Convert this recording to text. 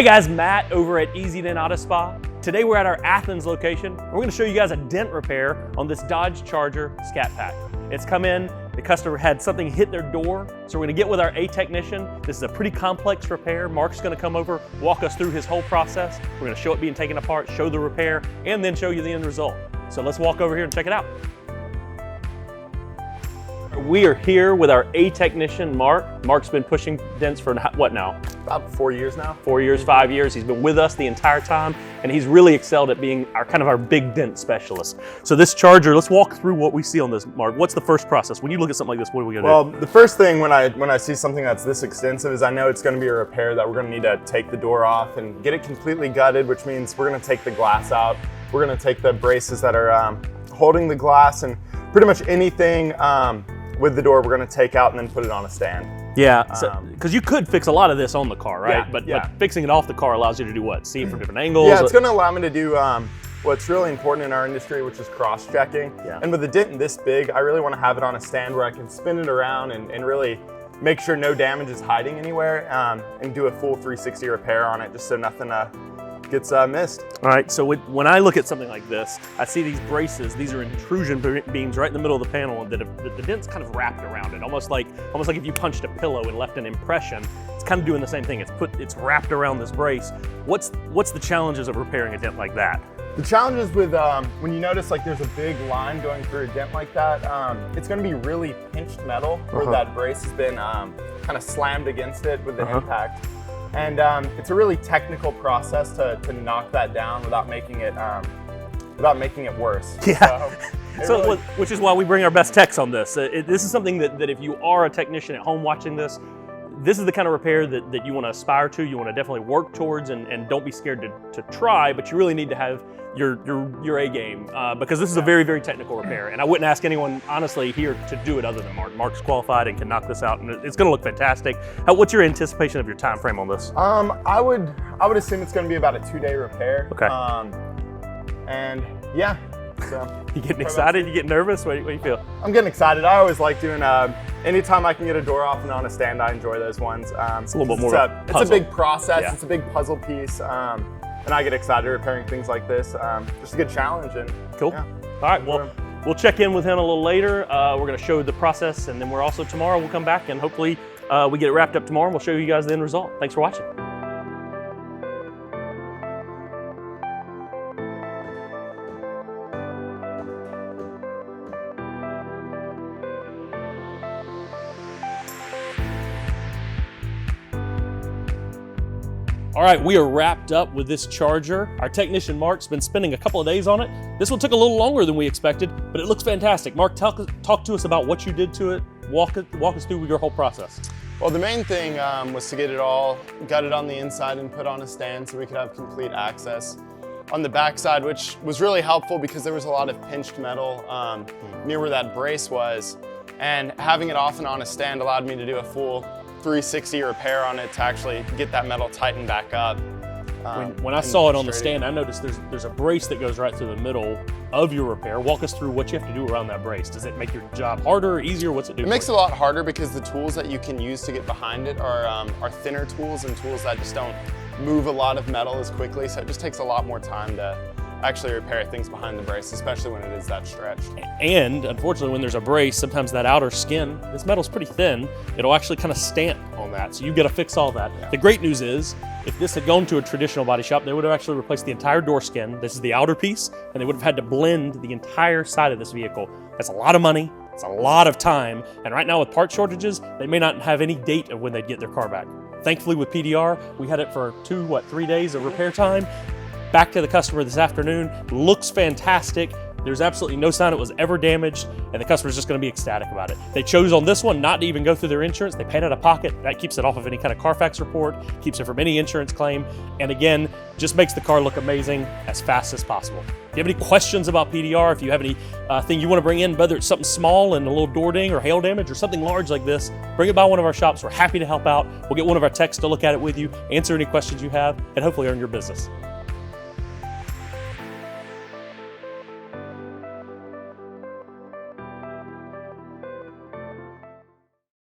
Hey guys, Matt over at Easy Dent Auto Spa. Today we're at our Athens location. We're going to show you guys a dent repair on this Dodge Charger Scat Pack. It's come in, the customer had something hit their door, so we're going to get with our technician. This is a pretty complex repair. Mark's going to come over, walk us through his whole process. We're going to show it being taken apart, show the repair, and then show you the end result. So let's walk over here and check it out. We are here with our technician, Mark. Mark's been pushing dents for what now? About 4 years now. 4 years, 5 years. He's been with us the entire time, and he's really excelled at being our big dent specialist. So this Charger, let's walk through what we see on this, Mark. What's the first process? When you look at something like this, what are we gonna do? Well, the first thing when I see something that's this extensive is I know it's gonna be a repair that we're gonna need to take the door off and get it completely gutted, which means we're gonna take the glass out. We're gonna take the braces that are holding the glass, and pretty much anything with the door we're gonna take out and then put it on a stand. Yeah, because you could fix a lot of this on the car, right? Yeah, but fixing it off the car allows you to do what? See it from different angles? Yeah, it's gonna allow me to do what's really important in our industry, which is cross-checking. Yeah. And with a dent this big, I really wanna have it on a stand where I can spin it around and really make sure no damage is hiding anywhere, and do a full 360 repair on it just so nothing gets missed. All right, so when I look at something like this, I see these braces. These are intrusion beams right in the middle of the panel that the dent's kind of wrapped around it, almost like if you punched a pillow and left an impression. It's kind of doing the same thing. It's wrapped around this brace. What's the challenges of repairing a dent like that? The challenge is with when you notice like there's a big line going through a dent like that, it's going to be really pinched metal where that brace has been kind of slammed against it with the impact. And it's a really technical process to knock that down without making it worse. Yeah. Which is why we bring our best techs on this. This is something that if you are a technician at home watching this, this is the kind of repair that you want to aspire to. You want to definitely work towards, and don't be scared to try. But you really need to have your A game because this is a very, very technical repair. And I wouldn't ask anyone honestly here to do it other than Mark. Mark's qualified and can knock this out, and it's going to look fantastic. What's your anticipation of your time frame on this? I would assume it's going to be about a 2-day repair. Okay. And yeah. So you getting excited? You getting nervous? What do you feel? I'm getting excited. I always like doing anytime I can get a door off and on a stand, I enjoy those ones. It's a little bit more it's a big process. Yeah. It's a big puzzle piece. And I get excited repairing things like this. Just a good challenge. And cool. Yeah. All right, well, we'll check in with him a little later. We're gonna show the process, and then we're also tomorrow, we'll come back and hopefully we get it wrapped up tomorrow, and we'll show you guys the end result. Thanks for watching. All right, we are wrapped up with this Charger. Our technician, Mark's been spending a couple of days on it. This one took a little longer than we expected, but it looks fantastic. Mark, talk to us about what you did to it. Walk us through your whole process. Well, the main thing was to get it all gutted on the inside and put on a stand so we could have complete access on the backside, which was really helpful because there was a lot of pinched metal near where that brace was. And having it off and on a stand allowed me to do a full 360 repair on it to actually get that metal tightened back up. When I saw it on the stand, I noticed there's a brace that goes right through the middle of your repair. Walk us through what you have to do around that brace. Does it make your job harder or easier? What's it do? It makes it a lot harder because the tools that you can use to get behind it are thinner tools and tools that just don't move a lot of metal as quickly. So it just takes a lot more time to actually repair things behind the brace, especially when it is that stretched. And unfortunately, when there's a brace, sometimes that outer skin, this metal's pretty thin, it'll actually kind of stamp on that. So you've got to fix all that. Yeah. The great news is, if this had gone to a traditional body shop, they would have actually replaced the entire door skin. This is the outer piece, and they would have had to blend the entire side of this vehicle. That's a lot of money, it's a lot of time, and right now with part shortages, they may not have any date of when they'd get their car back. Thankfully with PDR, we had it for 3 days of repair time. Back to the customer this afternoon, looks fantastic. There's absolutely no sign it was ever damaged, and the customer's just gonna be ecstatic about it. They chose on this one not to even go through their insurance. They paid out of pocket. That keeps it off of any kind of Carfax report, keeps it from any insurance claim, and again, just makes the car look amazing as fast as possible. If you have any questions about PDR, if you have any thing you wanna bring in, whether it's something small and a little door ding or hail damage or something large like this, bring it by one of our shops. We're happy to help out. We'll get one of our techs to look at it with you, answer any questions you have, and hopefully earn your business.